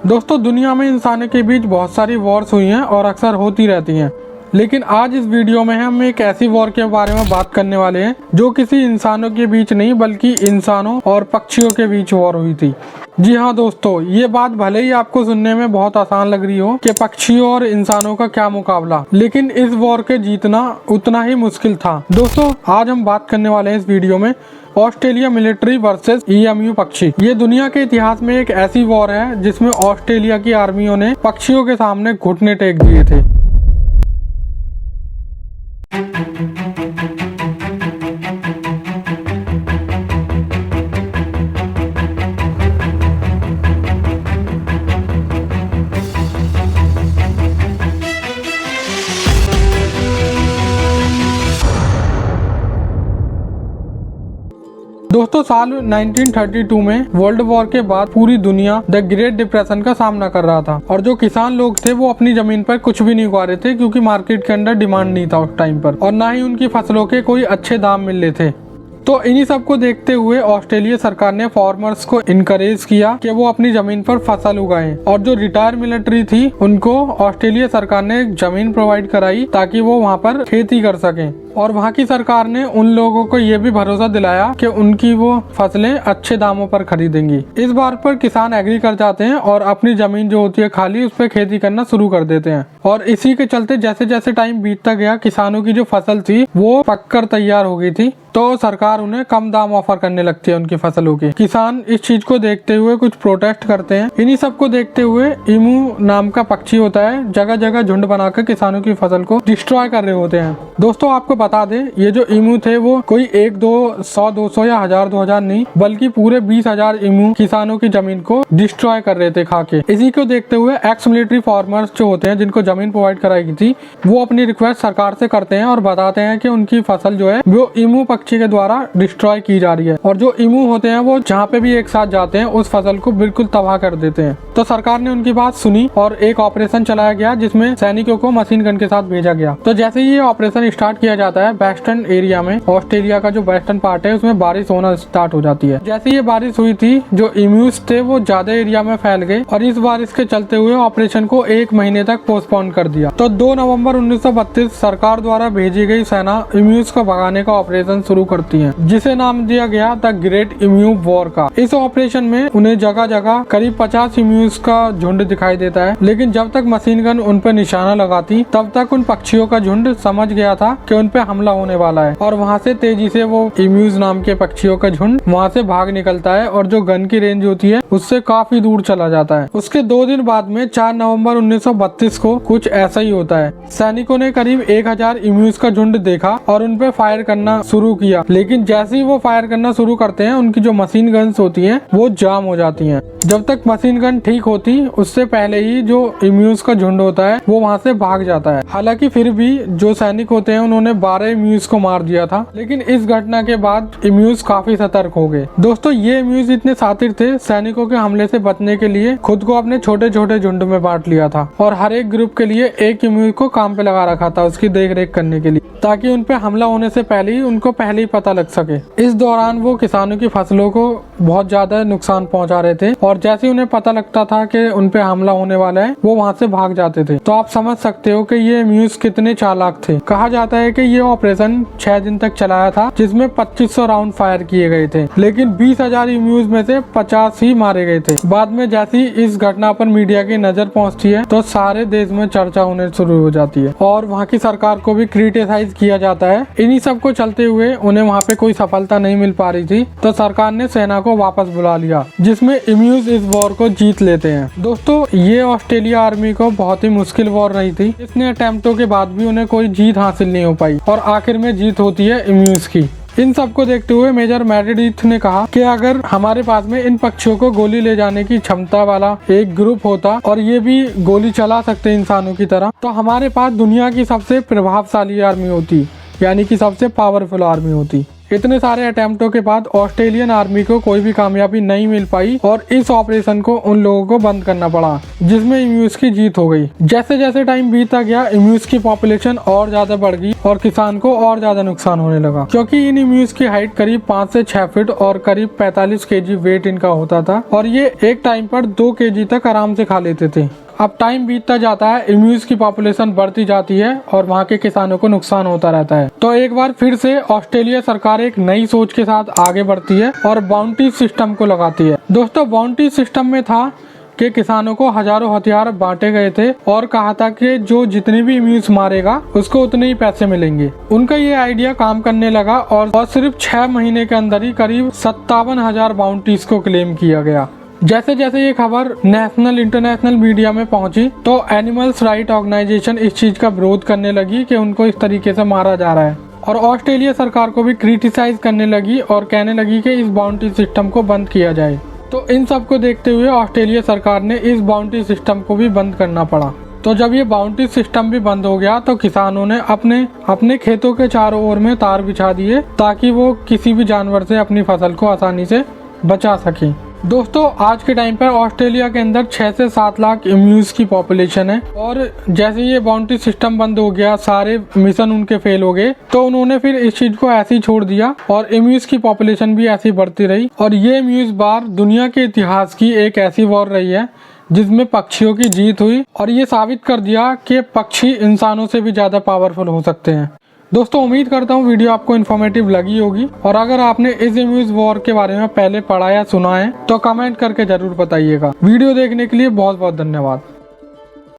दोस्तों दुनिया में इंसानों के बीच बहुत सारी वॉर्स हुई हैं और अक्सर होती रहती हैं, लेकिन आज इस वीडियो में हम एक ऐसी वॉर के बारे में बात करने वाले हैं जो किसी इंसानों के बीच नहीं बल्कि इंसानों और पक्षियों के बीच वॉर हुई थी। जी हाँ दोस्तों, ये बात भले ही आपको सुनने में बहुत आसान लग रही हो कि पक्षियों और इंसानों का क्या मुकाबला, लेकिन इस वॉर के जीतना उतना ही मुश्किल था। दोस्तों आज हम बात करने वाले हैं इस वीडियो में ऑस्ट्रेलिया मिलिट्री वर्सेस ईएमयू पक्षी। ये दुनिया के इतिहास में एक ऐसी वॉर है जिसमें ऑस्ट्रेलिया की आर्मियों ने पक्षियों के सामने घुटने टेक दिए थे। दोस्तों साल 1932 में वर्ल्ड वॉर के बाद पूरी दुनिया द ग्रेट डिप्रेशन का सामना कर रहा था और जो किसान लोग थे वो अपनी जमीन पर कुछ भी नहीं उगा रहे थे क्योंकि मार्केट के अंदर डिमांड नहीं था उस टाइम पर और ना ही उनकी फसलों के कोई अच्छे दाम मिल रहे थे। तो इन्हीं सब को देखते हुए ऑस्ट्रेलिया सरकार ने फार्मर्स को इनकरेज किया कि वो अपनी जमीन पर फसल उगाएं और जो रिटायर मिलिट्री थी उनको ऑस्ट्रेलिया सरकार ने जमीन प्रोवाइड कराई ताकि वो वहाँ पर खेती कर सकें। और वहाँ की सरकार ने उन लोगों को ये भी भरोसा दिलाया कि उनकी वो फसलें अच्छे दामों पर खरीदेंगी। इस बार पर किसान एग्री कर जाते हैं और अपनी जमीन जो होती है खाली उस पर खेती करना शुरू कर देते हैं और इसी के चलते जैसे जैसे टाइम बीतता गया किसानों की जो फसल थी वो पककर तैयार हो गई थी तो सरकार उन्हें कम दाम ऑफर करने लगती है उनकी फसलों के। किसान इस चीज को देखते हुए कुछ प्रोटेस्ट करते हैं। इन्हीं सब को देखते हुए ईमू नाम का पक्षी होता है जगह जगह झुंड बनाकर किसानों की फसल को डिस्ट्रॉय कर रहे होते हैं। दोस्तों आपको बता दें ये जो ईमू थे वो कोई 100-200 या 1000-2000 नहीं बल्कि पूरे 20,000 ईमू किसानों की जमीन को डिस्ट्रॉय कर रहे थे खा के। इसी को देखते हुए एक्स मिलिट्री फार्मर्स जो होते हैं जिनको जमीन प्रोवाइड कराई गई थी वो अपनी रिक्वेस्ट सरकार से करते हैं और बताते हैं कि उनकी फसल जो है वो ईमू पक्षी के द्वारा डिस्ट्रॉय की जा रही है और जो ईमू होते हैं वो जहाँ पे भी एक साथ जाते हैं उस फसल को बिल्कुल तबाह कर देते हैं। तो सरकार ने उनकी बात सुनी और एक ऑपरेशन चलाया गया जिसमें सैनिकों को मशीन गन के साथ भेजा गया। तो जैसे ही ये ऑपरेशन स्टार्ट किया जाता है वेस्टर्न एरिया में ऑस्ट्रेलिया का जो वेस्टर्न पार्ट है उसमें बारिश होना स्टार्ट हो जाती है। जैसे ये बारिश हुई थी जो ईम्यूज थे वो ज्यादा एरिया में फैल गए और इस बारिश के चलते हुए ऑपरेशन को 1 महीने तक पोस्टपोन कर दिया। तो 2 नवंबर 1932 सरकार द्वारा भेजी गई सेना ईम्यूज को भगाने का ऑपरेशन शुरू करती है जिसे नाम दिया गया द ग्रेट ईम्यू वॉर का। इस ऑपरेशन में उन्हें जगह जगह करीब 50 ईम्यूज का झुंड दिखाई देता है, लेकिन जब तक मशीन गन उन पर निशाना लगाती तब तक उन पक्षियों का झुंड समझ गया था कि उन पे हमला होने वाला है और वहाँ से तेजी से वो ईम्यूज नाम के पक्षियों का झुंड वहाँ से भाग निकलता है और जो गन की रेंज होती है उससे काफी दूर चला जाता है। उसके 2 दिन बाद में 4 नवंबर 1932 को कुछ ऐसा ही होता है। सैनिकों ने करीब 1000 ईम्यूज का झुंड देखा और उन पे फायर करना शुरू किया, लेकिन जैसे ही वो फायर करना शुरू करते हैं उनकी जो मशीन गन्स होती हैं वो जाम हो जाती हैं। जब तक मशीन गन ठीक होती उससे पहले ही जो ईम्यूज का झुंड होता है वो वहाँ से भाग जाता है। हालांकि फिर भी जो सैनिक होते हैं उन्होंने 12 ईम्यूज को मार दिया था, लेकिन इस घटना के बाद ईम्यूज काफी सतर्क हो गए। दोस्तों ये ईम्यूज इतने शातिर थे सैनिकों के हमले से बचने के लिए खुद को अपने छोटे छोटे झुंड में बांट लिया था और हर एक ग्रुप के लिए एक ईम्यूज को काम पे लगा रखा था उसकी देख रेख करने के लिए ताकि उन पे हमला होने से पहले ही उनको पहले ही पता लग सके। इस दौरान वो किसानों की फसलों को बहुत ज्यादा नुकसान पहुंचा रहे थे और जैसे उन्हें पता लगता था कि उन पे हमला होने वाला है वो वहाँ से भाग जाते थे। तो आप समझ सकते हो कि ये ईम्यूज कितने चालाक थे। कहा जाता है कि ये ऑपरेशन 6 दिन तक चलाया था जिसमें 2500 राउंड फायर किए गए थे, लेकिन 20,000 ईम्यूज में से 50 ही मारे गए थे। बाद में जैसी इस घटना पर मीडिया की नजर पहुँचती है तो सारे देश में चर्चा होने शुरू हो जाती है और वहाँ की सरकार को भी क्रिटिसाइज किया जाता है। इन्हीं सब को चलते हुए उन्हें वहाँ पे कोई सफलता नहीं मिल पा रही थी तो सरकार ने सेना को वापस बुला लिया जिसमें ईम्यूज इस वॉर को जीत लेते हैं। दोस्तों ये ऑस्ट्रेलिया आर्मी को बहुत ही मुश्किल वॉर रही थी। इतने अटेम्प्टों के बाद भी उन्हें कोई जीत हासिल नहीं हो पाई और आखिर में जीत होती है ईम्यूज की। इन सब को देखते हुए मेजर मेरेडिथ ने कहा कि अगर हमारे पास में इन पक्षियों को गोली ले जाने की क्षमता वाला एक ग्रुप होता और ये भी गोली चला सकते इंसानों की तरह तो हमारे पास दुनिया की सबसे प्रभावशाली आर्मी होती, यानी कि सबसे पावरफुल आर्मी होती। इतने सारे अटेम्प्टों के बाद ऑस्ट्रेलियन आर्मी को कोई भी कामयाबी नहीं मिल पाई और इस ऑपरेशन को उन लोगों को बंद करना पड़ा, जिसमें इम्यूज की जीत हो गई। जैसे जैसे टाइम बीतता गया इम्यूज की पॉपुलेशन और ज्यादा बढ़ गई और किसान को और ज्यादा नुकसान होने लगा, क्योंकि इन इम्यूज की हाइट करीब 5 से 6 फीट और करीब 45 केजी वेट इनका होता था और ये एक टाइम पर 2 केजी तक आराम से खा लेते थे। अब टाइम बीतता जाता है, इम्यूज की पॉपुलेशन बढ़ती जाती है और वहाँ के किसानों को नुकसान होता रहता है। तो एक बार फिर से ऑस्ट्रेलिया सरकार एक नई सोच के साथ आगे बढ़ती है और बाउंटी सिस्टम को लगाती है। दोस्तों, बाउंटी सिस्टम में था कि किसानों को हजारों हथियार बांटे गए थे और कहा था कि जो जितने भी इम्यूज मारेगा उसको उतने ही पैसे मिलेंगे। उनका ये आइडिया काम करने लगा और सिर्फ 6 महीने के अंदर ही करीब 57,000 बाउंटीज को क्लेम किया गया। जैसे जैसे ये खबर नेशनल इंटरनेशनल मीडिया में पहुंची तो एनिमल्स राइट ऑर्गेनाइजेशन इस चीज का विरोध करने लगी कि उनको इस तरीके से मारा जा रहा है और ऑस्ट्रेलिया सरकार को भी क्रिटिसाइज करने लगी और कहने लगी कि इस बाउंटी सिस्टम को बंद किया जाए। तो इन सब को देखते हुए ऑस्ट्रेलिया सरकार ने इस बाउंटी सिस्टम को भी बंद करना पड़ा। तो जब ये बाउंटी सिस्टम भी बंद हो गया तो किसानों ने अपने खेतों के चारों ओर में तार बिछा दिए ताकि वो किसी भी जानवर से अपनी फसल को आसानी से बचा सकें। दोस्तों, आज के टाइम पर ऑस्ट्रेलिया के अंदर 6 से 7 लाख इम्यूज की पॉपुलेशन है और जैसे ये बाउंटी सिस्टम बंद हो गया, सारे मिशन उनके फेल हो गए, तो उन्होंने फिर इस चीज को ऐसे ही छोड़ दिया और इम्यूज की पॉपुलेशन भी ऐसी बढ़ती रही और ये इम्यूज बार दुनिया के इतिहास की एक ऐसी वॉर रही है जिसमें पक्षियों की जीत हुई और ये साबित कर दिया कि पक्षी इंसानों से भी ज्यादा पावरफुल हो सकते हैं। दोस्तों, उम्मीद करता हूँ वीडियो आपको इन्फॉर्मेटिव लगी होगी और अगर आपने इस इम्यूज वॉर के बारे में पहले पढ़ा या सुना है तो कमेंट करके जरूर बताइएगा। वीडियो देखने के लिए बहुत बहुत धन्यवाद।